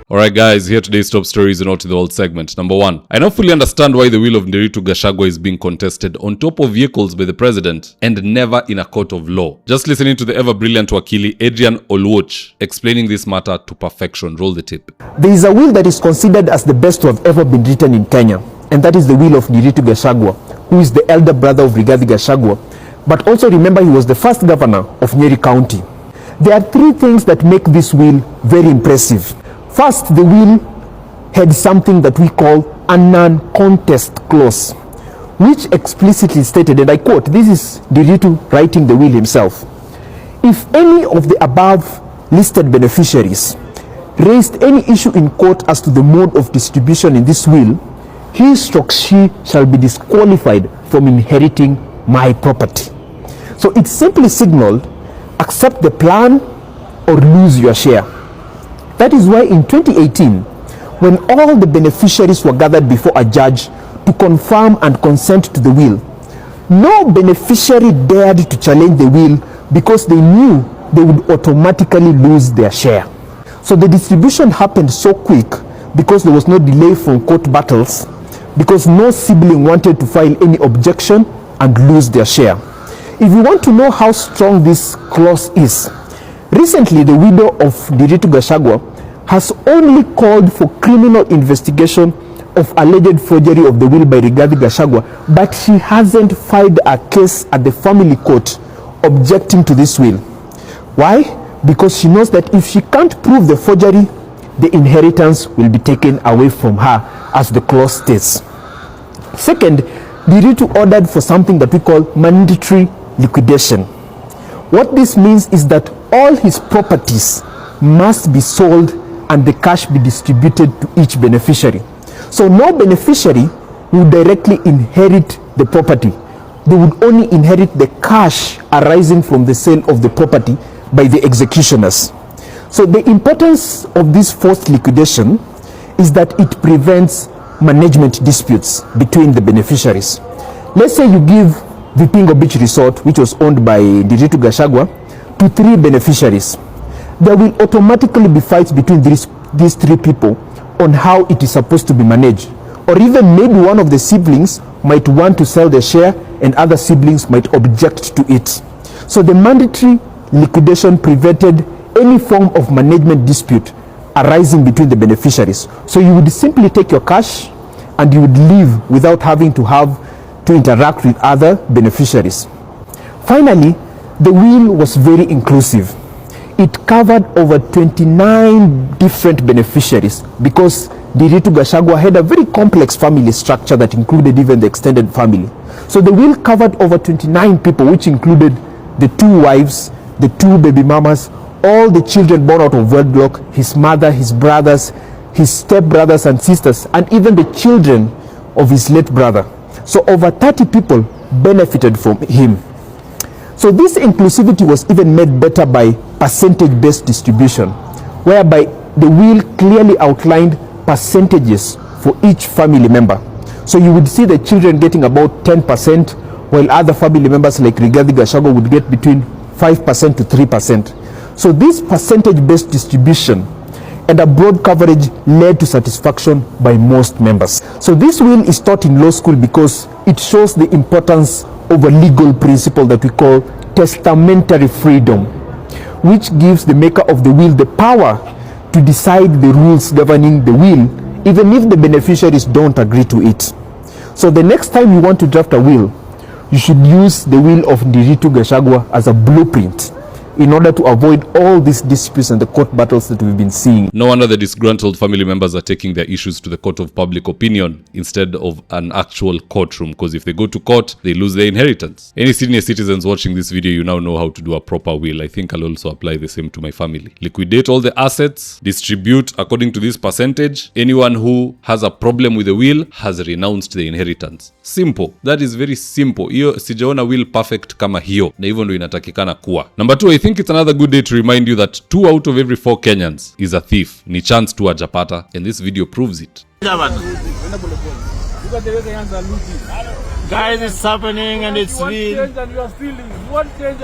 Alright guys, here today's top stories in Out to the World segment. Number 1. I now fully understand why the will of Nderitu Gashagua is being contested on top of vehicles by the president and never in a court of law. Just listening to the ever-brilliant Wakili Adrian Olwoch explaining this matter to perfection. Roll the tape. There is a will that is considered as the best to have ever been written in Kenya, and that is the will of Nderitu Gashagua, who is the elder brother of Rigathi Gachagua. But also remember, he was the first governor of Nyeri County. There are 3 things that make this will very impressive. First, the will had something that we call a non-contest clause, which explicitly stated, and I quote, this is Nderitu writing the will himself, if any of the above listed beneficiaries raised any issue in court as to the mode of distribution in this will, he/she shall be disqualified from inheriting my property. So it simply signaled, accept the plan or lose your share. That is why in 2018, when all the beneficiaries were gathered before a judge to confirm and consent to the will, no beneficiary dared to challenge the will because they knew they would automatically lose their share. So the distribution happened so quick because there was no delay from court battles, because no sibling wanted to file any objection and lose their share. If you want to know how strong this clause is, recently the widow of Nderitu'S Gachagua has only called for criminal investigation of alleged forgery of the will by Rigathi Gachagua, but she hasn't filed a case at the family court objecting to this will. Why? Because she knows that if she can't prove the forgery, the inheritance will be taken away from her, as the clause states. Second, Nderitu ordered for something that we call mandatory liquidation. What this means is that all his properties must be sold and the cash be distributed to each beneficiary. So no beneficiary will directly inherit the property. They would only inherit the cash arising from the sale of the property by the executioners. So the importance of this forced liquidation is that it prevents management disputes between the beneficiaries. Let's say you give Vipingo Beach Resort, which was owned by Nderitu Gachagua, to 3 beneficiaries. There will automatically be fights between these 3 people on how it is supposed to be managed. Or even maybe one of the siblings might want to sell their share and other siblings might object to it. So the mandatory liquidation prevented any form of management dispute arising between the beneficiaries. So you would simply take your cash and you would leave without having to interact with other beneficiaries. Finally, the will was very inclusive. It covered over 29 different beneficiaries because Nderitu Gachagua had a very complex family structure that included even the extended family. So the will covered over 29 people, which included the 2 wives, the 2 baby mamas, all the children born out of wedlock, his mother, his brothers, his stepbrothers and sisters, and even the children of his late brother. So over 30 people benefited from him. So this inclusivity was even made better by percentage-based distribution, whereby the will clearly outlined percentages for each family member. So you would see the children getting about 10%, while other family members like Rigathi Gachagua would get between 5% to 3%. So this percentage-based distribution and a broad coverage led to satisfaction by most members. So this will is taught in law school because it shows the importance of a legal principle that we call testamentary freedom, which gives the maker of the will the power to decide the rules governing the will, even if the beneficiaries don't agree to it. So the next time you want to draft a will, you should use the will of Nderitu Gachagua as a blueprint in order to avoid all these disputes and the court battles that we've been seeing. No wonder the disgruntled family members are taking their issues to the court of public opinion instead of an actual courtroom, because if they go to court, they lose their inheritance. Any senior citizens watching this video, you now know how to do a proper will. I think I'll also apply the same to my family. Liquidate all the assets, distribute according to this percentage. Anyone who has a problem with the will has renounced the inheritance. Simple. That is very simple. Hiyo sijaona will perfect kama hiyo, na hivyo ndio inatakikana kuwa. Number 2, I think it's another good day to remind you that 2 out of every 4 Kenyans is a thief. Ni chance to ajapata, and this video proves it. Guys, it's happening and it's real.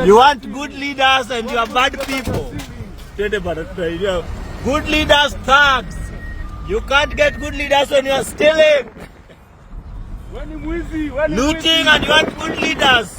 You want good leaders and you are bad people. Good leaders, thugs. You can't get good leaders when you are stealing, looting, and you want good leaders.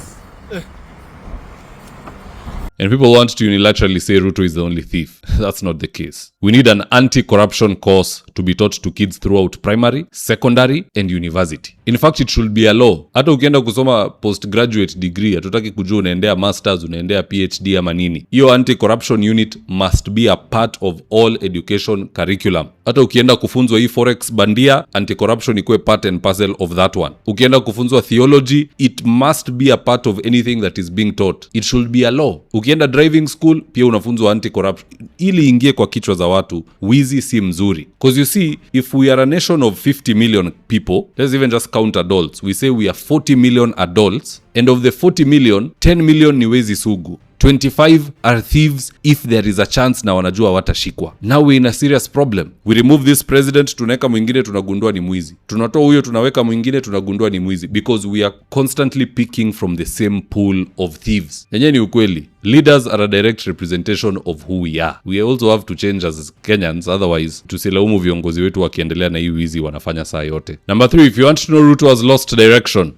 And people want to unilaterally say Ruto is the only thief. That's not the case. We need an anti-corruption course to be taught to kids throughout primary, secondary, and university. In fact, it should be a law. Hata ukienda kusoma postgraduate degree, hatutaki kujua unaendea masters, unaendea PhD ama nini. Hiyo anti-corruption unit must be a part of all education curriculum. Hata ukienda kufunzwa hii forex bandia, anti-corruption ikuwe part and parcel of that one. Ukienda kufunzwa theology, it must be a part of anything that is being taught. It should be a law. Ukienda driving school, pia unafunzwa anti-corruption. Ili ingie kwa kichwa za watu, wizi si mzuri. Because you see, if we are a nation of 50 million people, let's even just count adults. We say we are 40 million adults, and of the 40 million, 10 million ni wezi sugu. 25 are thieves if there is a chance na wanajua watashikwa. Now we're in a serious problem. We remove this president, tunaweka mwingine tunagundua ni mwizi. Tunatoa huyo tunaweka mwingine tunagundua ni mwizi. Because we are constantly picking from the same pool of thieves. Yenye ni ukweli. Leaders are a direct representation of who we are. We also have to change as Kenyans, otherwise tusilaumu viongozi wetu wakiendelea na hii wizi wanafanya saa yote. Number 3, if you want to know Ruto has lost direction,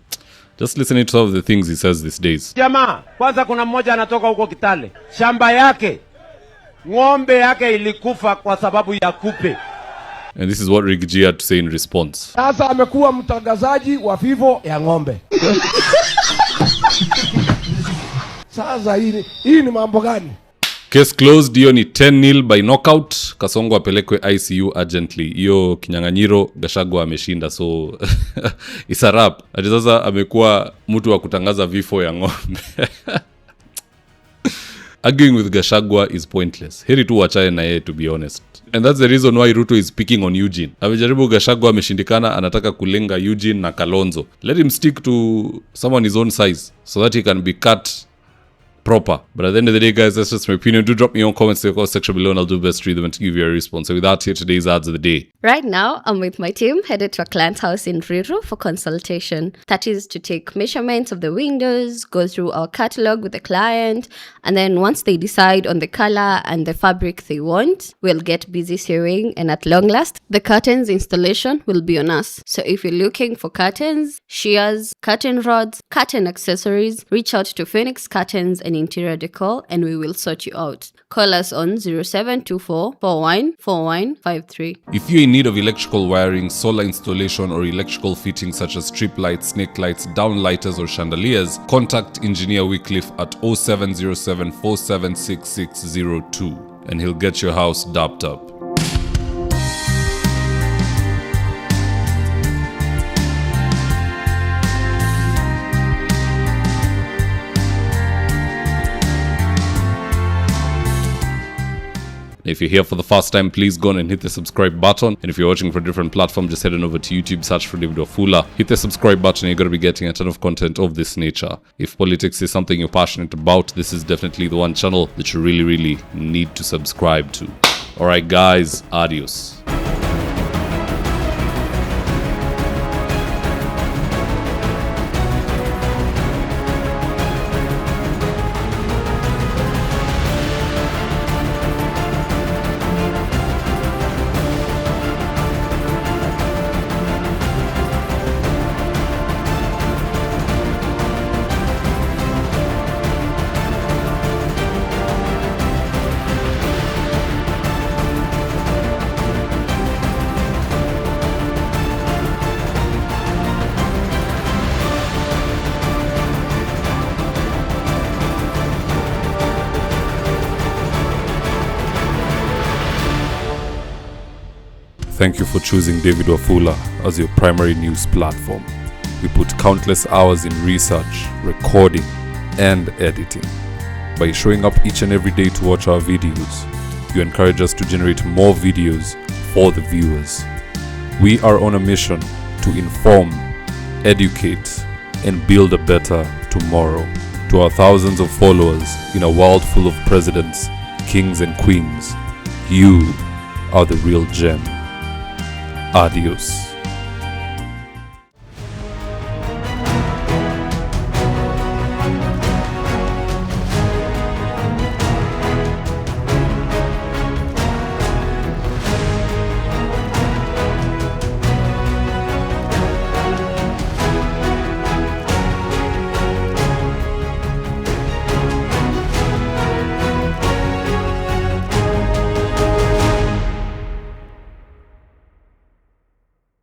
just listen to some of the things he says these days. Jamaa, kwanza kuna mmoja anatoka huko Kitale. Shamba yake, ng'ombe yake ilikufa kwa sababu ya kupe. And this is what Rick G had to say in response. Sasa amekuwa mtangazaji wa vifo ya ng'ombe. Sasa hii ni mambo gani? Case closed, hiyo ni 10-0 by knockout. Kasongo apelekwe ICU urgently. Hiyo kinyang'anyiro Gashagua ameshinda, so it's a wrap. Ati sasa amekuwa mtu wa kutangaza vifo ya ng'ombe. Arguing with Gashagua is pointless. Heri tu wachane na yeye, to be honest. And that's the reason why Ruto is picking on Eugene. Amejaribu Gashagua, ameshindikana, anataka kulenga Eugene na Kalonzo. Let him stick to someone his own size so that he can be cut proper. But at the end of the day, guys, that's just my opinion. Do drop me your comments in the comment section below and I'll do best to read them and to give you a response. So with that, here today's ads of the day. Right now, I'm with my team headed to a client's house in Ruto for consultation. That is to take measurements of the windows, go through our catalog with the client, and then once they decide on the color and the fabric they want, we'll get busy sewing, and at long last, the curtains installation will be on us. So if you're looking for curtains, shears, curtain rods, curtain accessories, reach out to Phoenix Curtains and Interior Decor and we will sort you out. Call us on 0724 414153. If you're in need of electrical wiring, solar installation, or electrical fittings such as strip lights, snake lights, downlighters, or chandeliers, contact Engineer Wycliffe at 0707 476602 and he'll get your house dapped up. If you're here for the first time, please go on and hit the subscribe button. And if you're watching for a different platform, just head on over to YouTube, search for Nderitu'S. Hit the subscribe button, you're going to be getting a ton of content of this nature. If politics is something you're passionate about, this is definitely the one channel that you really, really need to subscribe to. Alright guys, adios. Thank you for choosing Nderitu'S as your primary news platform. We put countless hours in research, recording, and editing. By showing up each and every day to watch our videos, you encourage us to generate more videos for the viewers. We are on a mission to inform, educate, and build a better tomorrow. To our thousands of followers in a world full of presidents, kings, and queens, you are the real gem. Adios.